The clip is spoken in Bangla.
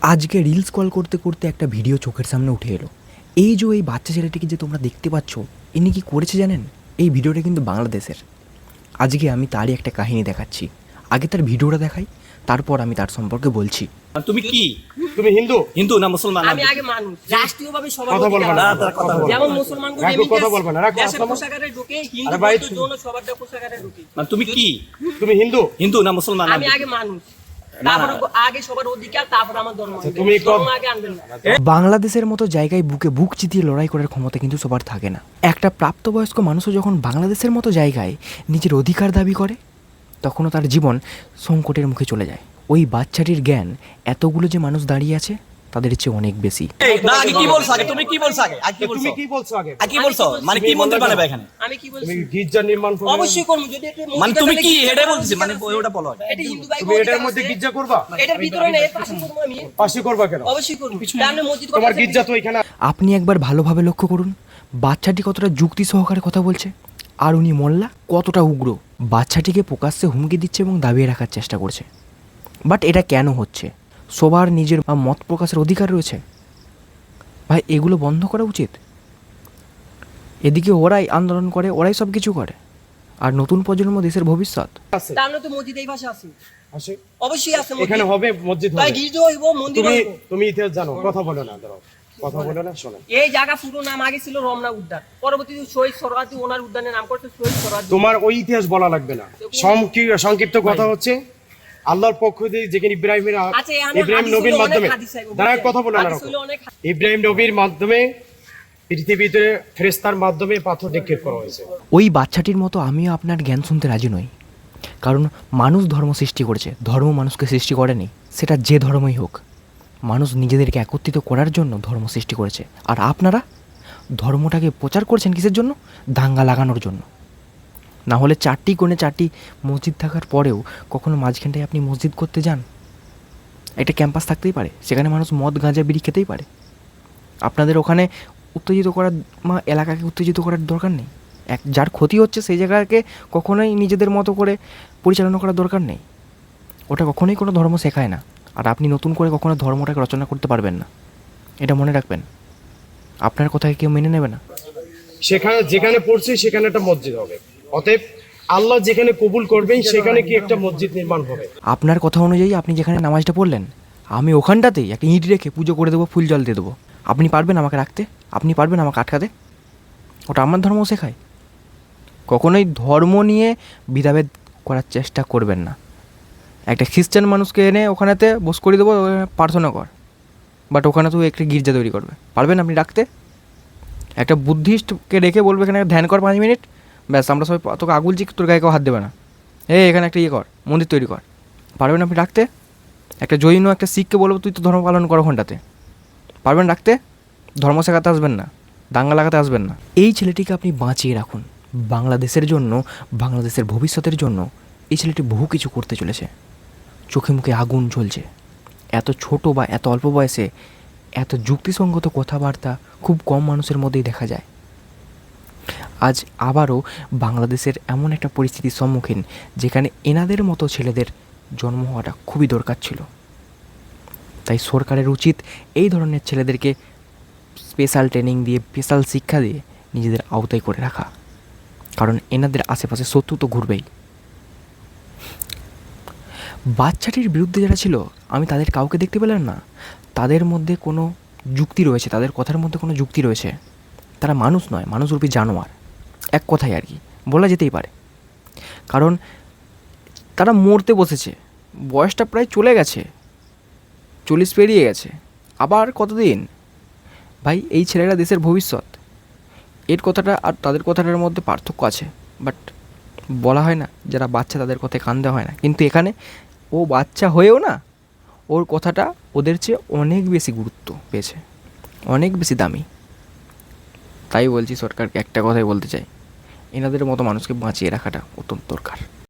আজকে রিলস কল করতে করতে একটা ভিডিও চোখের সামনে উঠে এলো। এই যে এই বাচ্চা ছেলেটিকে যে তোমরা দেখতে পাচ্ছ, ইনি কি করেছে জানেন? এই ভিডিওটা কিন্তু বাংলাদেশের। আজকে আমি তারই একটা কাহিনী দেখাচ্ছি। আগে তার ভিডিওটা দেখাই, তারপর আমি তার সম্পর্কে বলছি। তুমি কি? তুমি হিন্দু? হিন্দু না মুসলমান? আমি আগে মানুষ রাষ্ট্রীয়ভাবে সবার কথা বলবো না, কথা বলবো না। যেমন মুসলমান রাখো, কথা বলবো না, রাখো, দেশের আসসালামু- পোশাকারে ঢুকে হিন্দু আরে ভাই, বৌদ্ধ জৈন সবার পোশাকারে ঢুকে। তুমি কি? তুমি হিন্দু? হিন্দু না মুসলমান? আমি আগে মানুষ, তারপর আগে সবার অধিকার, তারপর আমার ধর্ম। তুমি ধর্ম আগে আনবেন না। বাংলাদেশের মতো জায়গায় বুকে বুক চিতিয়ে লড়াই করার ক্ষমতা কিন্তু সবার থাকে না। একটা প্রাপ্তবয়স্ক মানুষও যখন বাংলাদেশের মতো জায়গায় নিজের অধিকার দাবি করে, তখনও তার জীবন সংকটের মুখে চলে যায়। ওই বাচ্চাটির জ্ঞান এতগুলো যে মানুষ দাঁড়িয়ে আছে তাদের চেয়ে অনেক বেশি। না, আগে কি বলছো? আগে তুমি কি বলছো? আগে কি বলছো? তুমি কি বলছো আগে? আগে কি বলছো? মানে কি মন্দির বানাবে এখানে? আমি কি বলছি? তুমি গির্জা নির্মাণ করবে? অবশ্যই করব। যদি এটা মানে তুমি কি এটাই বলছিস? মানে ওটা বলো। এটা হিন্দু ভাই তুমি এটার মধ্যে গির্জা করবা? এটার ভিতরে না, এর পাশে করব আমি। পাশে করবা কেন? অবশ্যই করব। সামনে মসজিদ তোমার করা গির্জা তো এখানে। আপনি একবার ভালোভাবে লক্ষ্য করুন, বাচ্চাটি কতটা যুক্তি সহকারে কথা বলছে, আর উনি মোল্লা কতটা উগ্র। বাচ্চাটিকে প্রকাশ্যে হুমকি দিচ্ছে এবং দাবিয়ে রাখার চেষ্টা করছে। বাট এটা কেন হচ্ছে? সবার নিজের মত প্রকাশের অধিকার রয়েছে ভাই, এগুলো বন্ধ করা উচিত। এদিকে ওরাই আন্দোলন করে, ওরাই সব কিছু করে, আর নতুন প্রজন্ম দেশের ভবিষ্যৎ। আছে তার তো মসজিদ এই পাশে আছে। আছে অবশ্যই আছে মসজিদ। এখানে হবে, মসজিদ তাই হবে। গির্জা হইব, মন্দির তুমি হইব। তুমি ইতিহাস জানো, কথা বলো না, দাঁড়াও, কথা বলো না, শোনো। এই জায়গা পুরো নাম আগে ছিল রমনা উদ্যান, পরবর্তীতে শহীদ সরওয়ার্দী ওনার উদ্যানের নাম করতে শহীদ সরওয়ার্দী। তোমার ওই ইতিহাস বলা লাগবে না। সংক্ষিপ্ত কথা হচ্ছে, আল্লাহর পক্ষ থেকে যেখানে আচ্ছা, এখানে ইব্রাহিম হাদিস নবীর হইলো মাধ্যমে, অনেক হাদিস আইবো, দাঁড়া, বুঝলেন? কথা বলো না, হাদিস রাখো। হইলো অনেক। ইব্রাহিম নবীর মাধ্যমে পৃথিবীতে ফেরেশতার মাধ্যমে পাথর নিক্ষেপ করা হয়েছে। ওই বাচ্চাটির মতো আমিও আপনার জ্ঞান শুনতে রাজি নই। কারণ মানুষ ধর্ম সৃষ্টি করেছে, ধর্ম মানুষকে সৃষ্টি করেনি। সেটা যে ধর্মই হোক, মানুষ নিজেদেরকে একত্রিত করার জন্য ধর্ম সৃষ্টি করেছে। আর আপনারা ধর্মটাকে প্রচার করছেন কিসের জন্য? দাঙ্গা লাগানোর জন্য। না হলে 4টি কোণে 4টি মসজিদ থাকার পরেও কখনো মাঝখানটায় আপনি মসজিদ করতে যান? একটা ক্যাম্পাস থাকতেই পারে, সেখানে মানুষ মদ গাঁজা বিড়ি খেতেই পারে। আপনাদের ওখানে উত্তেজিত করার এলাকাকে উত্তেজিত করার দরকার নেই। যার ক্ষতি হচ্ছে সেই জায়গাকে কখনোই নিজেদের মতো করে পরিচালনা করার দরকার নেই। ওটা কখনোই কোনো ধর্ম শেখায় না। আর আপনি নতুন করে কখনো ধর্মটাকে রচনা করতে পারবেন না, এটা মনে রাখবেন। আপনার কথাকে কেউ মেনে নেবে না। সেখানে যেখানে পড়ছে সেখানে একটা মসজিদ হবে। অতএব আল্লাহ যেখানে কবুল করবেন সেখানে কি একটা মসজিদ নির্মাণ হবে। আপনার কথা অনুযায়ী আপনি যেখানে নামাজটা পড়লেন, আমি ওখানটাতেই একটা ইঁট রেখে পুজো করে দেবো, ফুল জল দিয়ে দেবো। আপনি পারবেন আমাকে রাখতে? আপনি পারবেন আমাকে আটকাতে? ওটা আমার ধর্ম শেখায়। কখনোই ধর্ম নিয়ে ভেদাভেদ করার চেষ্টা করবেন না। একটা খ্রিস্টান মানুষকে এনে ওখানেতে বস করে দেবো, প্রার্থনা কর, বাট ওখানে তো একটা গির্জা তৈরি করবে। পারবেন আপনি রাখতে? একটা বুদ্ধিস্টকে রেখে বলবে এখানে ধ্যান কর 5 মিনিট, ব্যাস আমরা সবাই তোকে আগুলছি, তোর গায়ে কেউ হাত দেবে না। এখানে একটা কর, মন্দির তৈরি কর। পারবেন আপনি রাখতে? একটা জৈন একটা শিখকে বলবো তুই তো ধর্ম পালন কর ওখানটাতে। পারবেন রাখতে? ধর্ম শেখাতে আসবেন না, দাঙ্গা লাগাতে আসবেন না। এই ছেলেটিকে আপনি বাঁচিয়ে রাখুন বাংলাদেশের জন্য, বাংলাদেশের ভবিষ্যতের জন্য। এই ছেলেটি বহু কিছু করতে চলেছে, চোখে মুখে আগুন জ্বলছে। এত ছোট বা এত অল্প বয়সে এত যুক্তিসঙ্গত কথাবার্তা খুব কম মানুষের মধ্যেই দেখা যায়। আজ আবারও বাংলাদেশের এমন একটা পরিস্থিতির সম্মুখীন যেখানে এনাদের মতো ছেলেদের জন্ম হওয়াটা খুবই দরকার ছিল। তাই সরকারের উচিত এই ধরনের ছেলেদেরকে স্পেশাল ট্রেনিং দিয়ে, স্পেশাল শিক্ষা দিয়ে নিজেদের আওতায় করে রাখা। কারণ এনাদের আশেপাশে শত্রু তো ঘুরবেই। বাচ্চাটির বিরুদ্ধে যারা ছিল, আমি তাদের কাউকে দেখতে পেলাম না তাদের মধ্যে কোনো যুক্তি রয়েছে, তাদের কথার মধ্যে কোনো যুক্তি রয়েছে। তারা মানুষ নয়, মানুষরূপী জানোয়ার, এক কথায় আর কি বলা যেতেই পারে। কারণ তারা মরতে বসেছে, বয়সটা প্রায় চলে গেছে, 40 পেরিয়ে গেছে, আবার কতদিন? ভাই, এই ছেলেরা দেশের ভবিষ্যৎ। এর কথাটা আর তাদের কথাটার মধ্যে পার্থক্য আছে, বাট বলা হয় না যারা বাচ্চা তাদের কথায় কান দেওয়া হয় না। কিন্তু এখানে ও বাচ্চা হয়েও না, ওর কথাটা ওদের চেয়ে অনেক বেশি গুরুত্ব পেয়েছে, অনেক বেশি দামি। তাই বলছি, সরকারকে একটা কথাই বলতে চাই, এনাদের মতো মানুষকে বাঁচিয়ে রাখাটা অত্যন্ত দরকার।